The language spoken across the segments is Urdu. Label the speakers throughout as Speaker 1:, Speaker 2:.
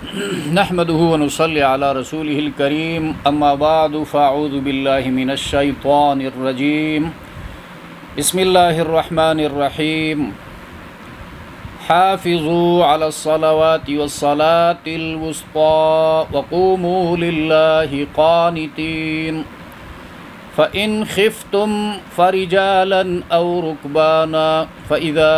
Speaker 1: نحمده ونصلي على رسوله الكريم اما بعد فاعوذ بالله من الشيطان الرجيم بسم الله الرحمن الرحيم حافظوا على الصلوات والصلاة الوسطى وقوموا لله قانتين فإن خفتم فرجالا أو ركبانا فإذا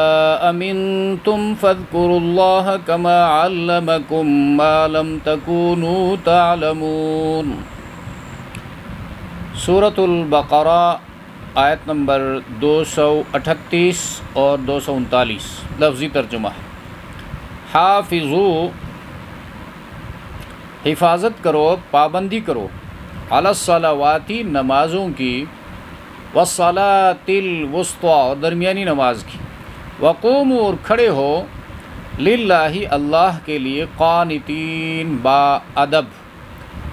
Speaker 1: أمنتم فاذكروا الله كما علمكم ما لم تكونوا تعلمون۔ سورۃ البقرہ آیت نمبر 238 اور 239 لفظی ترجمہ۔ حافظو حفاظت کرو، پابندی کرو، علی الصلواتی نمازوں کی، والصلاۃ الوسطی اور درمیانی نماز کی، وقوموا اور کھڑے ہو، للہ اللہ کے لیے، قانتین با ادب۔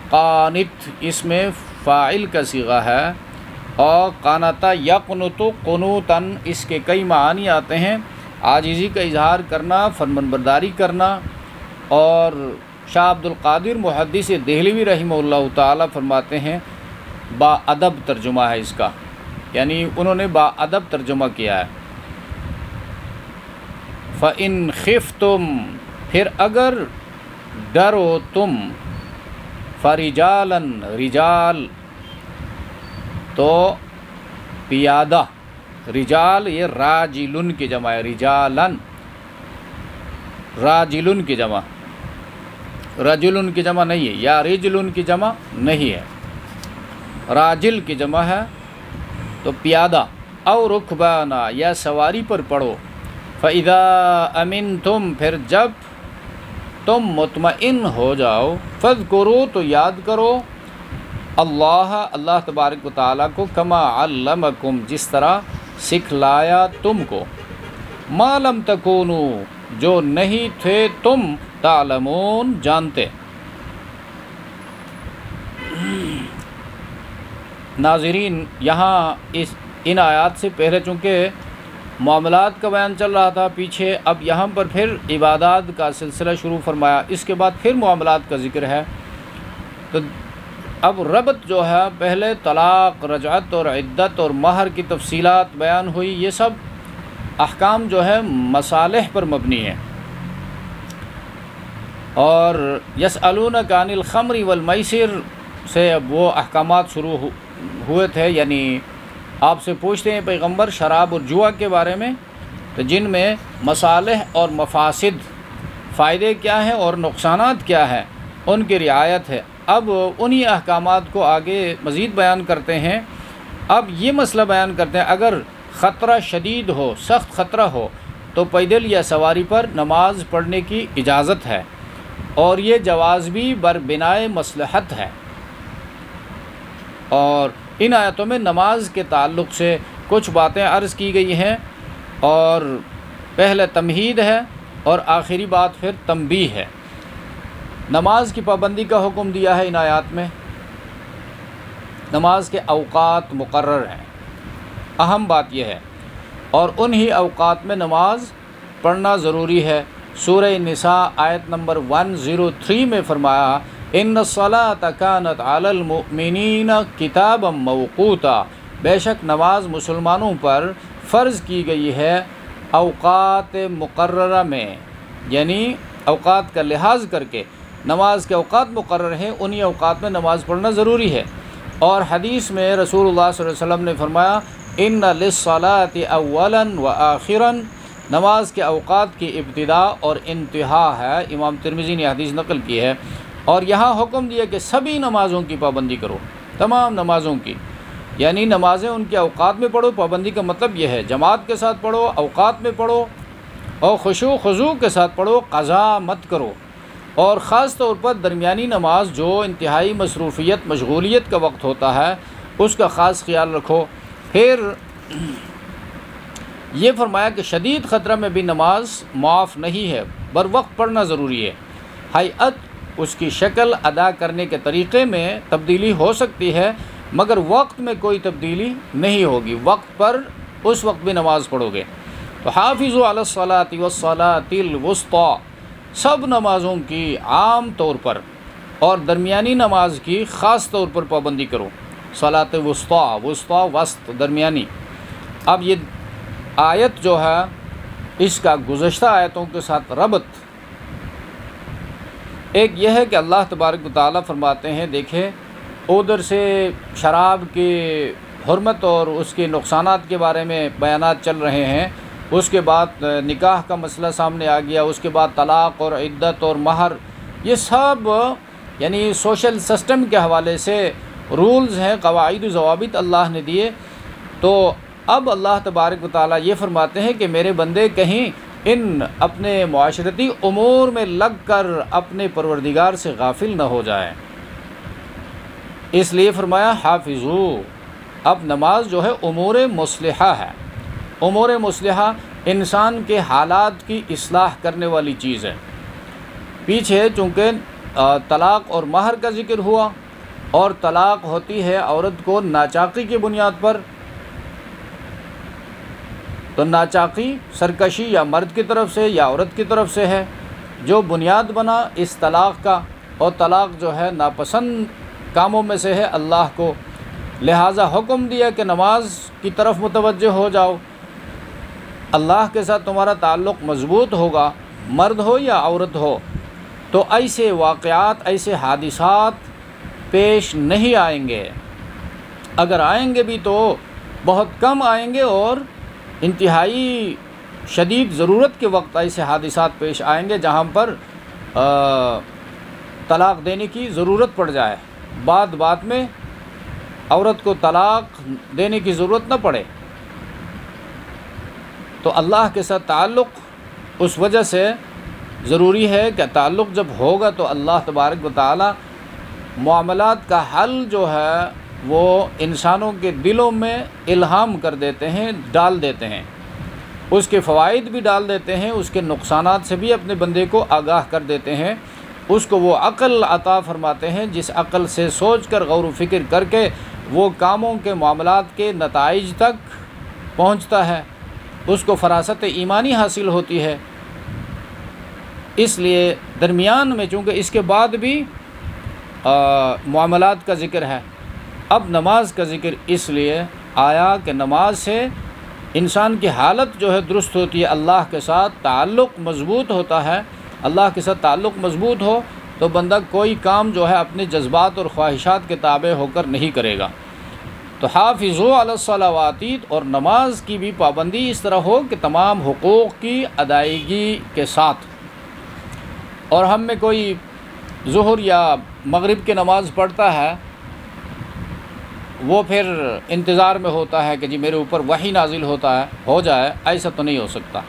Speaker 1: قانت اس میں فاعل کا صیغہ ہے، اور قانتا یقنت قنوتاً اس کے کئی معانی آتے ہیں، عاجزی کا اظہار کرنا، فرمانبرداری کرنا۔ اور شاہ عبد القادر محدث دہلوی رحمہ اللہ تعالیٰ فرماتے ہیں با ادب ترجمہ ہے اس کا، یعنی انہوں نے با ادب ترجمہ کیا ہے۔ فَإِنْ خِفْتُمْ پھر اگر ڈرو تم، فَرِجَالًا رجال تو پیادہ، رجال یہ راجلن کی جمع ہے، رجالن راجلن کی جمع، رجلن کی جمع نہیں ہے، یا رجلن کی جمع نہیں ہے، راجل کی جمع ہے تو پیادہ، او رکبانا یا سواری پر پڑھو۔ فَإِذَا أَمِنْتُمْ پھر جب تم مطمئن ہو جاؤ، فَاذْكُرُوا تو یاد کرو، اللہ تبارک و تعالیٰ کو، کما علمکم جس طرح سکھلایا تم کو، ما لم تکونوا جو نہیں تھے تم، تعلمون جانتے۔ ناظرین یہاں ان آیات سے پہلے چونکہ معاملات کا بیان چل رہا تھا پیچھے، اب یہاں پر پھر عبادات کا سلسلہ شروع فرمایا، اس کے بعد پھر معاملات کا ذکر ہے۔ تو اب ربط جو ہے، پہلے طلاق، رجعت اور عدت اور مہر کی تفصیلات بیان ہوئی، یہ سب احکام جو ہے مصالح پر مبنی ہے۔ اور یسألونک عن الخمر والمیسر سے اب وہ احکامات شروع ہوئے تھے، یعنی آپ سے پوچھتے ہیں پیغمبر شراب اور جوا کے بارے میں، تو جن میں مصالح اور مفاسد، فائدے کیا ہیں اور نقصانات کیا ہیں، ان کی رعایت ہے۔ اب انہی احکامات کو آگے مزید بیان کرتے ہیں۔ اب یہ مسئلہ بیان کرتے ہیں، اگر خطرہ شدید ہو، سخت خطرہ ہو، تو پیدل یا سواری پر نماز پڑھنے کی اجازت ہے، اور یہ جواز بھی بربنائے مصلحت ہے۔ اور ان آیتوں میں نماز کے تعلق سے کچھ باتیں عرض کی گئی ہیں، اور پہلے تمہید ہے اور آخری بات پھر تنبیہ ہے۔ نماز کی پابندی کا حکم دیا ہے ان آیات میں، نماز کے اوقات مقرر ہیں، اہم بات یہ ہے، اور انہی اوقات میں نماز پڑھنا ضروری ہے۔ سورہ نساء آیت نمبر 103 میں فرمایا، ان الصلاۃ کانت علی المؤمنین کتابا موقوتا، بے شک نماز مسلمانوں پر فرض کی گئی ہے اوقات مقررہ میں، یعنی اوقات کا لحاظ کر کے نماز کے اوقات مقرر ہیں، انہی اوقات میں نماز پڑھنا ضروری ہے۔ اور حدیث میں رسول اللہ صلی اللہ علیہ وسلم نے فرمایا، ان للصلاۃ اولا وآخرا، نماز کے اوقات کی ابتدا اور انتہا ہے۔ امام ترمذی نے حدیث نقل کی ہے، اور یہاں حکم دیا کہ سبھی نمازوں کی پابندی کرو، تمام نمازوں کی، یعنی نمازیں ان کے اوقات میں پڑھو۔ پابندی کا مطلب یہ ہے جماعت کے ساتھ پڑھو، اوقات میں پڑھو، اور خشوع خضوع کے ساتھ پڑھو، قضا مت کرو۔ اور خاص طور پر درمیانی نماز جو انتہائی مصروفیت مشغولیت کا وقت ہوتا ہے، اس کا خاص خیال رکھو۔ پھر یہ فرمایا کہ شدید خطرہ میں بھی نماز معاف نہیں ہے، بر وقت پڑھنا ضروری ہے۔ ہیئت اس کی شکل، ادا کرنے کے طریقے میں تبدیلی ہو سکتی ہے، مگر وقت میں کوئی تبدیلی نہیں ہوگی، وقت پر اس وقت بھی نماز پڑھو گے۔ تو حافظوا علی الصلاۃ والصلاۃ الوسطی، سب نمازوں کی عام طور پر اور درمیانی نماز کی خاص طور پر پابندی کرو۔ صلاۃ وسطیٰ، وسطیٰ وسط، درمیانی۔ اب یہ آیت جو ہے اس کا گزشتہ آیتوں کے ساتھ ربط ایک یہ ہے کہ اللہ تبارک و تعالیٰ فرماتے ہیں، دیکھیں ادھر سے شراب کی حرمت اور اس کے نقصانات کے بارے میں بیانات چل رہے ہیں، اس کے بعد نکاح کا مسئلہ سامنے آ گیا، اس کے بعد طلاق اور عدت اور مہر، یہ سب یعنی سوشل سسٹم کے حوالے سے رولز ہیں، قواعد و ضوابط اللہ نے دیے۔ تو اب اللہ تبارک و تعالیٰ یہ فرماتے ہیں کہ میرے بندے کہیں ان اپنے معاشرتی امور میں لگ کر اپنے پروردگار سے غافل نہ ہو جائیں، اس لیے فرمایا حافظو۔ اب نماز جو ہے امور مصلحہ ہے۔ امور مصلحہ انسان کے حالات کی اصلاح کرنے والی چیز ہے۔ پیچھے چونکہ طلاق اور مہر کا ذکر ہوا، اور طلاق ہوتی ہے عورت کو ناچاقی کی بنیاد پر، تو ناچاقی سرکشی یا مرد کی طرف سے یا عورت کی طرف سے ہے جو بنیاد بنا اس طلاق کا، اور طلاق جو ہے ناپسند کاموں میں سے ہے اللہ کو، لہٰذا حکم دیا کہ نماز کی طرف متوجہ ہو جاؤ، اللہ کے ساتھ تمہارا تعلق مضبوط ہوگا، مرد ہو یا عورت ہو، تو ایسے واقعات، ایسے حادثات پیش نہیں آئیں گے، اگر آئیں گے بھی تو بہت کم آئیں گے، اور انتہائی شدید ضرورت کے وقت ایسے حادثات پیش آئیں گے جہاں پر طلاق دینے کی ضرورت پڑ جائے، بعد میں عورت کو طلاق دینے کی ضرورت نہ پڑے۔ تو اللہ کے ساتھ تعلق اس وجہ سے ضروری ہے کہ تعلق جب ہوگا تو اللہ تبارک و تعالی معاملات کا حل جو ہے وہ انسانوں کے دلوں میں الہام کر دیتے ہیں، ڈال دیتے ہیں، اس کے فوائد بھی ڈال دیتے ہیں، اس کے نقصانات سے بھی اپنے بندے کو آگاہ کر دیتے ہیں، اس کو وہ عقل عطا فرماتے ہیں جس عقل سے سوچ کر غور و فکر کر کے وہ کاموں کے معاملات کے نتائج تک پہنچتا ہے، اس کو فراست ایمانی حاصل ہوتی ہے۔ اس لیے درمیان میں چونکہ اس کے بعد بھی معاملات کا ذکر ہے، اب نماز کا ذکر اس لیے آیا کہ نماز سے انسان کی حالت جو ہے درست ہوتی ہے، اللہ کے ساتھ تعلق مضبوط ہوتا ہے۔ اللہ کے ساتھ تعلق مضبوط ہو تو بندہ کوئی کام جو ہے اپنے جذبات اور خواہشات کے تابع ہو کر نہیں کرے گا۔ تو حافظوا علی الصلوات، اور نماز کی بھی پابندی اس طرح ہو کہ تمام حقوق کی ادائیگی کے ساتھ، اور ہم میں کوئی ظہر یا مغرب کی نماز پڑھتا ہے وہ پھر انتظار میں ہوتا ہے کہ جی میرے اوپر وحی نازل ہو جائے، ایسا تو نہیں ہو سکتا۔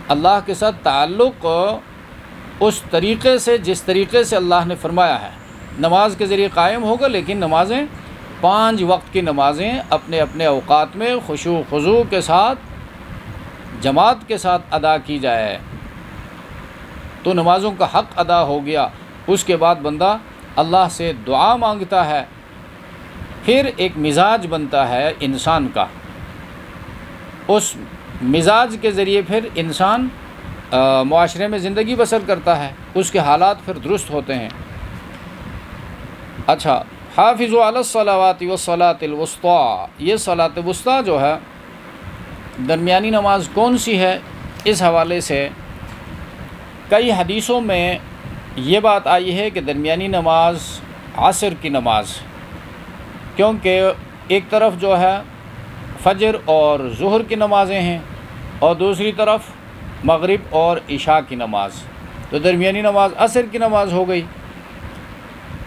Speaker 1: اللہ کے ساتھ تعلق اس طریقے سے جس طریقے سے اللہ نے فرمایا ہے نماز کے ذریعے قائم ہوگا، لیکن نمازیں 5 وقت کی نمازیں اپنے اپنے اوقات میں خشوع خضوع کے ساتھ جماعت کے ساتھ ادا کی جائے تو نمازوں کا حق ادا ہو گیا۔ اس کے بعد بندہ اللہ سے دعا مانگتا ہے، پھر ایک مزاج بنتا ہے انسان کا، اس مزاج کے ذریعے پھر انسان معاشرے میں زندگی بسر کرتا ہے، اس کے حالات پھر درست ہوتے ہیں۔ اچھا، حافظوا علی الصلوات والصلاۃ الوسطیٰ، یہ صلاۃ وسطیٰ جو ہے درمیانی نماز کون سی ہے، اس حوالے سے کئی حدیثوں میں یہ بات آئی ہے کہ درمیانی نماز عصر کی نماز، کیونکہ ایک طرف جو ہے فجر اور ظہر کی نمازیں ہیں اور دوسری طرف مغرب اور عشاء کی نماز، تو درمیانی نماز عصر کی نماز ہو گئی۔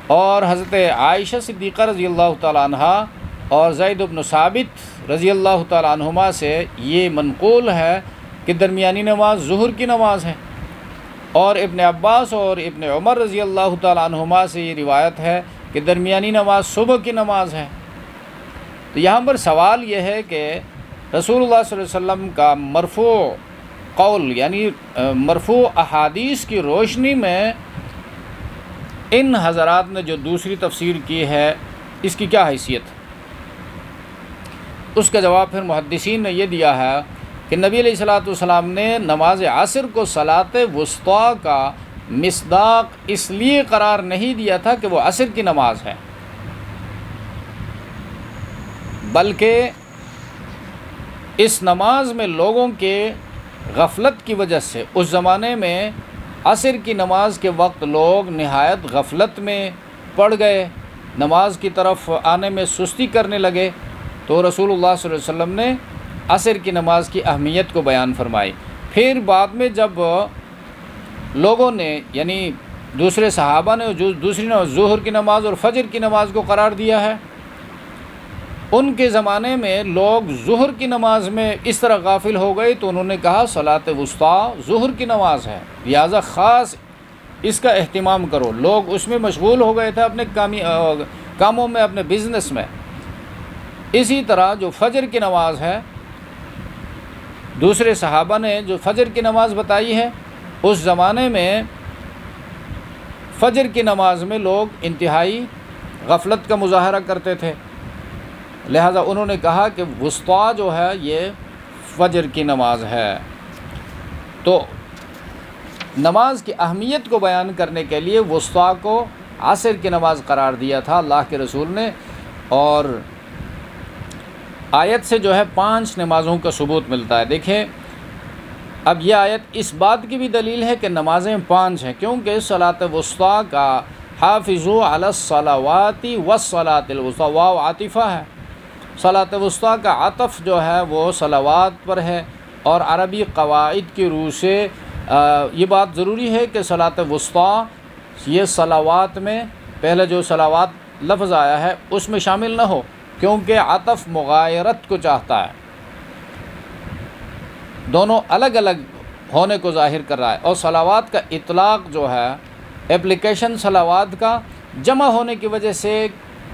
Speaker 1: اور حضرت عائشہ صدیقہ رضی اللہ تعالیٰ عنہا اور زید بن ثابت رضی اللہ تعالیٰ عنہما سے یہ منقول ہے کہ درمیانی نماز ظہر کی نماز ہے، اور ابن عباس اور ابن عمر رضی اللہ تعالیٰ عنہما سے یہ روایت ہے کہ درمیانی نماز صبح کی نماز ہے۔ تو یہاں پر سوال یہ ہے کہ رسول اللہ صلی اللہ علیہ وسلم کا مرفوع قول یعنی مرفوع احادیث کی روشنی میں ان حضرات نے جو دوسری تفسیر کی ہے اس کی کیا حیثیت؟ اس کا جواب پھر محدثین نے یہ دیا ہے کہ نبی علیہ الصلوۃ والسلام نے نماز عصر کو صلاۃ وسطیٰ کا مصداق اس لیے قرار نہیں دیا تھا کہ وہ عصر کی نماز ہے، بلکہ اس نماز میں لوگوں کے غفلت کی وجہ سے اس زمانے میں عصر کی نماز کے وقت لوگ نہایت غفلت میں پڑ گئے، نماز کی طرف آنے میں سستی کرنے لگے، تو رسول اللہ صلی اللہ علیہ وسلم نے عصر کی نماز کی اہمیت کو بیان فرمائی۔ پھر بعد میں جب لوگوں نے یعنی دوسرے صحابہ نے جو دوسری ظہر کی نماز اور فجر کی نماز کو قرار دیا ہے، ان کے زمانے میں لوگ ظہر کی نماز میں اس طرح غافل ہو گئے تو انہوں نے کہا صلاۃ وسطیٰ ظہر کی نماز ہے، لہٰذا خاص اس کا اہتمام کرو۔ لوگ اس میں مشغول ہو گئے تھے اپنے کاموں میں، اپنے بزنس میں۔ اسی طرح جو فجر کی نماز ہے، دوسرے صحابہ نے جو فجر کی نماز بتائی ہے، اس زمانے میں فجر کی نماز میں لوگ انتہائی غفلت کا مظاہرہ کرتے تھے، لہذا انہوں نے کہا کہ وسطیٰ جو ہے یہ فجر کی نماز ہے۔ تو نماز کی اہمیت کو بیان کرنے کے لیے وسطیٰ کو عصر کی نماز قرار دیا تھا اللہ کے رسول نے، اور آیت سے جو ہے 5 نمازوں کا ثبوت ملتا ہے۔ دیکھیں اب یہ آیت اس بات کی بھی دلیل ہے کہ نمازیں 5 ہیں، کیونکہ صلاۃ وسطیٰ کا حافظوا علی الصلوات والصلاۃ الوسطیٰ واو عاطفہ ہے، صلاۃ وسطیٰ کا عطف جو ہے وہ صلوات پر ہے، اور عربی قواعد کی روح سے یہ بات ضروری ہے کہ صلاۃ وسطیٰ یہ صلوات میں پہلے جو صلوات لفظ آیا ہے اس میں شامل نہ ہو، کیونکہ عطف مغایرت کو چاہتا ہے، دونوں الگ الگ ہونے کو ظاہر کر رہا ہے۔ اور صلوات کا اطلاق جو ہے اپلیکیشن صلوات کا جمع ہونے کی وجہ سے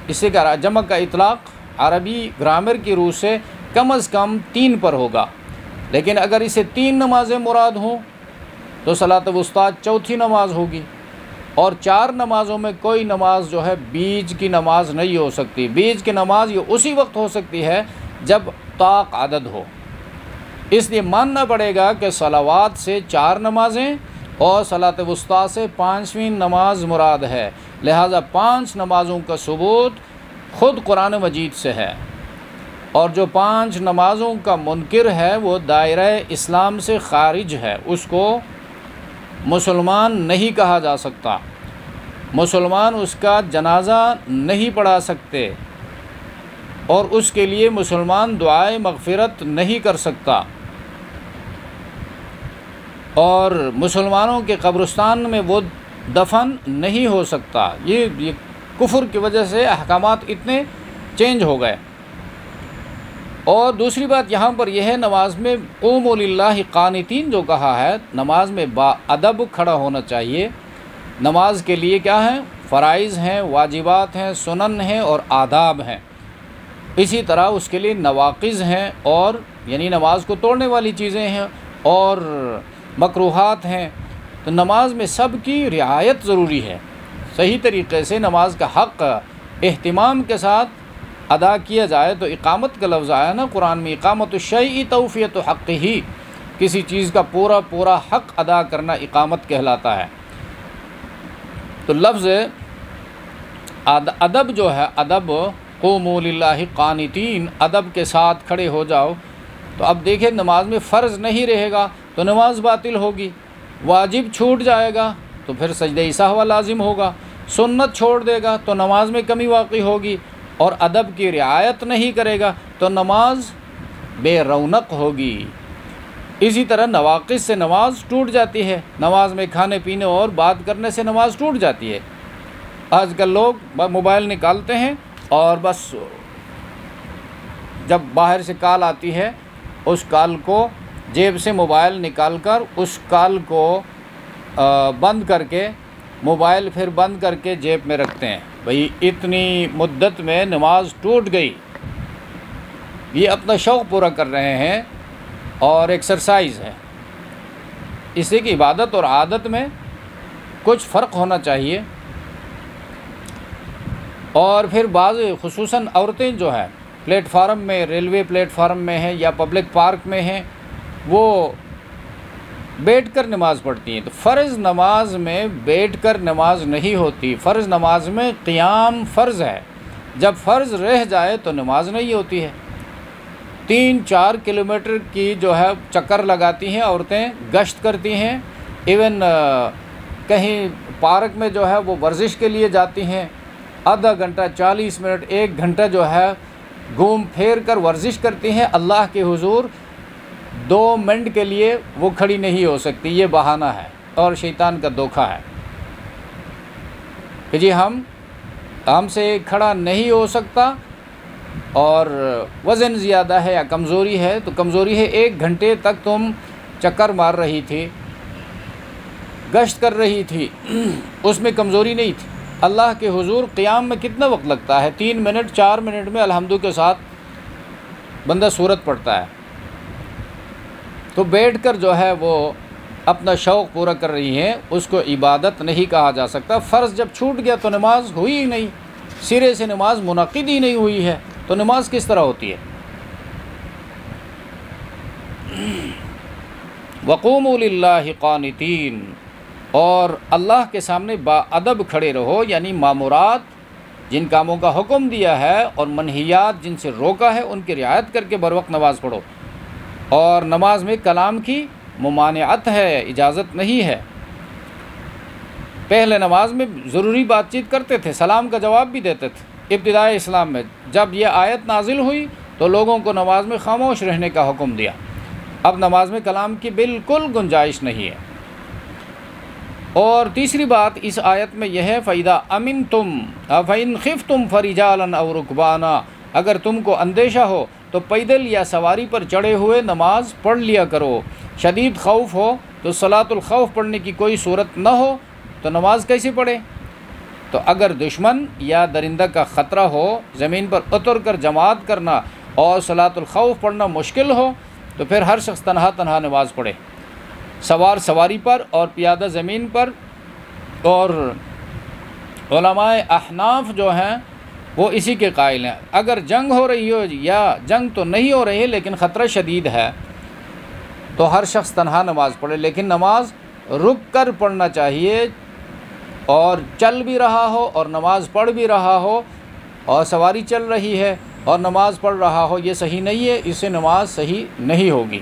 Speaker 1: اسے کا جمع کا اطلاق عربی گرامر کی روح سے کم از کم 3 پر ہوگا، لیکن اگر اسے 3 نمازیں مراد ہوں تو صلاۃ وسطیٰ چوتھی نماز ہوگی، اور 4 نمازوں میں کوئی نماز جو ہے بیچ کی نماز نہیں ہو سکتی۔ بیچ کی نماز یہ اسی وقت ہو سکتی ہے جب طاق عدد ہو، اس لیے ماننا پڑے گا کہ صلوات سے 4 نمازیں اور صلاۃ وسطیٰ سے 5ویں نماز مراد ہے، لہٰذا 5 نمازوں کا ثبوت خود قرآن مجید سے ہے، اور جو 5 نمازوں کا منکر ہے وہ دائرہ اسلام سے خارج ہے، اس کو مسلمان نہیں کہا جا سکتا، مسلمان اس کا جنازہ نہیں پڑھا سکتے، اور اس کے لیے مسلمان دعائے مغفرت نہیں کر سکتا، اور مسلمانوں کے قبرستان میں وہ دفن نہیں ہو سکتا۔ یہ کفر کی وجہ سے احکامات اتنے چینج ہو گئے۔ اور دوسری بات یہاں پر یہ ہے، نماز میں قوموا للہ قانتین جو کہا ہے، نماز میں با ادب کھڑا ہونا چاہیے۔ نماز کے لیے کیا ہیں؟ فرائض ہیں، واجبات ہیں، سنن ہیں اور آداب ہیں، اسی طرح اس کے لیے نواقض ہیں، اور یعنی نماز کو توڑنے والی چیزیں ہیں اور مکروہات ہیں۔ تو نماز میں سب کی رعایت ضروری ہے، صحیح طریقے سے نماز کا حق اہتمام کے ساتھ ادا کیا جائے۔ تو اقامت کا لفظ آیا نا قرآن میں، اقامت الشیء توفیۃ حقہ، کسی چیز کا پورا حق ادا کرنا اقامت کہلاتا ہے۔ تو لفظ ادب جو ہے، ادب قوموا للہ قانتین، ادب کے ساتھ کھڑے ہو جاؤ۔ تو اب دیکھیں نماز میں فرض نہیں رہے گا تو نماز باطل ہوگی، واجب چھوٹ جائے گا تو پھر سجدہ سہو لازم ہوگا، سنت چھوڑ دے گا تو نماز میں کمی واقع ہوگی، اور ادب کی رعایت نہیں کرے گا تو نماز بے رونق ہوگی۔ اسی طرح نواقض سے نماز ٹوٹ جاتی ہے، نماز میں کھانے پینے اور بات کرنے سے نماز ٹوٹ جاتی ہے۔ آج کل لوگ موبائل نکالتے ہیں اور بس جب باہر سے کال آتی ہے اس کال کو جیب سے موبائل نکال کر اس کال کو بند کر کے موبائل پھر بند کر کے جیب میں رکھتے ہیں۔ بھئی اتنی مدت میں نماز ٹوٹ گئی، یہ اپنا شوق پورا کر رہے ہیں اور ایکسرسائز ہے۔ اس لیے کہ عبادت اور عادت میں کچھ فرق ہونا چاہیے۔ اور پھر بعض خصوصاً عورتیں جو ہے پلیٹ فارم میں، ریلوے پلیٹ فارم میں ہیں یا پبلک پارک میں ہیں، وہ بیٹھ کر نماز پڑھتی ہیں، تو فرض نماز میں بیٹھ کر نماز نہیں ہوتی، فرض نماز میں قیام فرض ہے، جب فرض رہ جائے تو نماز نہیں ہوتی ہے۔ 3-4 کلومیٹر کی جو ہے چکر لگاتی ہیں عورتیں، گشت کرتی ہیں، ایون کہیں پارک میں جو ہے وہ ورزش کے لیے جاتی ہیں، آدھا گھنٹہ 40 منٹ 1 گھنٹہ جو ہے گھوم پھیر کر ورزش کرتی ہیں، اللہ کے حضور 2 منٹ کے لیے وہ کھڑی نہیں ہو سکتی، یہ بہانہ ہے اور شیطان کا دھوکہ ہے کہ جی ہم سے کھڑا نہیں ہو سکتا اور وزن زیادہ ہے یا کمزوری ہے، تو کمزوری ہے 1 گھنٹے تک تم چکر مار رہی تھی، گشت کر رہی تھی، اس میں کمزوری نہیں تھی۔ اللہ کے حضور قیام میں کتنا وقت لگتا ہے؟ 3 منٹ 4 منٹ میں الحمدو کے ساتھ بندہ سورت پڑھتا ہے، تو بیٹھ کر جو ہے وہ اپنا شوق پورا کر رہی ہیں، اس کو عبادت نہیں کہا جا سکتا۔ فرض جب چھوٹ گیا تو نماز ہوئی ہی نہیں، سرے سے نماز منعقد ہی نہیں ہوئی ہے، تو نماز کس طرح ہوتی ہے؟ وَقُومُوا لِلَّهِ قَانِتِينَ، اور اللہ کے سامنے با ادب کھڑے رہو، یعنی مامورات جن کاموں کا حکم دیا ہے اور منہیات جن سے روکا ہے ان کی رعایت کر کے بروقت نماز پڑھو، اور نماز میں کلام کی ممانعت ہے، اجازت نہیں ہے۔ پہلے نماز میں ضروری بات چیت کرتے تھے، سلام کا جواب بھی دیتے تھے ابتدائی اسلام میں، جب یہ آیت نازل ہوئی تو لوگوں کو نماز میں خاموش رہنے کا حکم دیا۔ اب نماز میں کلام کی بالکل گنجائش نہیں ہے۔ اور تیسری بات اس آیت میں یہ ہے فَإِذَا أَمِنْتُمْ فَإِنْ خِفْتُمْ فَرِجَالًا أَوْ رُكْبَانًا، اگر تم کو اندیشہ ہو تو پیدل یا سواری پر چڑھے ہوئے نماز پڑھ لیا کرو۔ شدید خوف ہو تو صلاۃ الخوف پڑھنے کی کوئی صورت نہ ہو تو نماز کیسے پڑھے؟ تو اگر دشمن یا درندہ کا خطرہ ہو، زمین پر اتر کر جماعت کرنا اور صلاۃ الخوف پڑھنا مشکل ہو تو پھر ہر شخص تنہا نماز پڑھے، سوار سواری پر اور پیادہ زمین پر۔ اور علماء احناف جو ہیں وہ اسی کے قائل ہیں، اگر جنگ ہو رہی ہو یا جنگ تو نہیں ہو رہی ہے لیکن خطرہ شدید ہے تو ہر شخص تنہا نماز پڑھے، لیکن نماز رک کر پڑھنا چاہیے، اور چل بھی رہا ہو اور نماز پڑھ بھی رہا ہو، اور سواری چل رہی ہے اور نماز پڑھ رہا ہو، یہ صحیح نہیں ہے، اس سے نماز صحیح نہیں ہوگی۔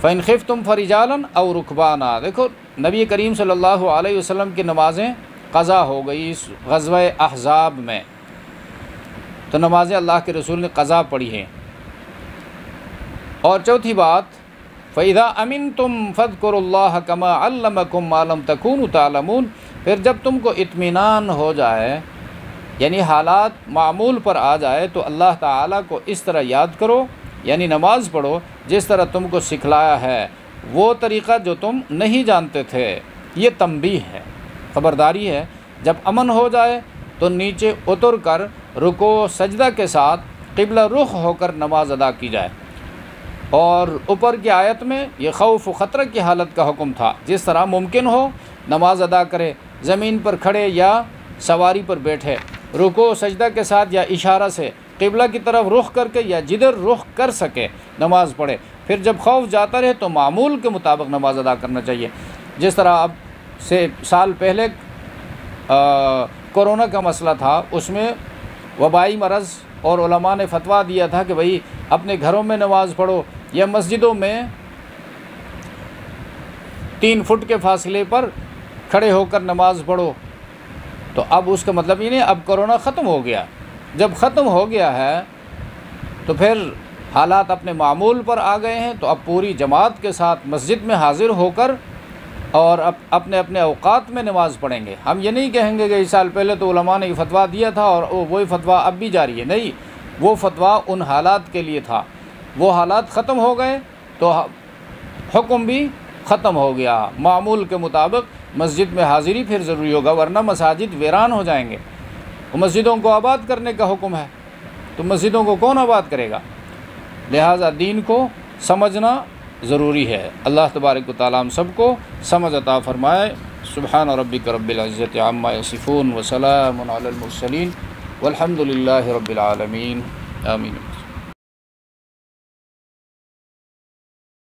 Speaker 1: فَإِنْ خِفْتُمْ فَرِجَالًا أَوْ رُكْبَانًا، دیکھو نبی کریم صلی اللہ علیہ وسلم کی نمازیں قضا ہو گئی اس غزوہ احزاب میں، تو نمازیں اللہ کے رسول نے قضا پڑھی ہیں۔ اور چوتھی بات فَإِذَا أَمِنْتُمْ فَاذْكُرُوا اللَّهَ كَمَا عَلَّمَكُمْ مَا لَمْ تَكُونُوا تَعْلَمُونَ، پھر جب تم کو اطمینان ہو جائے، یعنی حالات معمول پر آ جائے، تو اللہ تعالیٰ کو اس طرح یاد کرو، یعنی نماز پڑھو جس طرح تم کو سکھلایا ہے، وہ طریقہ جو تم نہیں جانتے تھے۔ یہ تنبیہ ہے، خبرداری ہے، جب امن ہو جائے تو نیچے اتر کر رکوع سجدہ کے ساتھ قبلہ رخ ہو کر نماز ادا کی جائے۔ اور اوپر کی آیت میں یہ خوف و خطرہ کی حالت کا حکم تھا، جس طرح ممکن ہو نماز ادا کرے، زمین پر کھڑے یا سواری پر بیٹھے، رکوع سجدہ کے ساتھ یا اشارہ سے قبلہ کی طرف رخ کر کے یا جدھر رخ کر سکے نماز پڑھے۔ پھر جب خوف جاتا رہے تو معمول کے مطابق نماز ادا کرنا چاہیے، جس طرح اب سے سال پہلے کورونا کا مسئلہ تھا، اس میں وبائی مرض، اور علماء نے فتویٰ دیا تھا کہ بھئی اپنے گھروں میں نماز پڑھو یا مسجدوں میں 3 فٹ کے فاصلے پر کھڑے ہو کر نماز پڑھو۔ تو اب اس کا مطلب یہ نہیں، اب کورونا ختم ہو گیا، جب ختم ہو گیا ہے تو پھر حالات اپنے معمول پر آ گئے ہیں، تو اب پوری جماعت کے ساتھ مسجد میں حاضر ہو کر اور اپنے اپنے اوقات میں نماز پڑھیں گے۔ ہم یہ نہیں کہیں گے کہ اس سال پہلے تو علماء نے یہ فتویٰ دیا تھا اور وہی فتویٰ اب بھی جاری ہے، نہیں، وہ فتویٰ ان حالات کے لیے تھا، وہ حالات ختم ہو گئے تو حکم بھی ختم ہو گیا، معمول کے مطابق مسجد میں حاضری پھر ضروری ہوگا، ورنہ مساجد ویران ہو جائیں گے۔ مسجدوں کو آباد کرنے کا حکم ہے، تو مسجدوں کو کون آباد کرے گا؟ لہٰذا دین کو سمجھنا ضروری ہے۔ اللہ تبارک و تعالیٰ ہم سب کو سمجھ عطا فرمائے۔ سبحان ربک رب العزت عما یصفون وسلام علی المرسلین والحمد للہ رب العالمین، آمین۔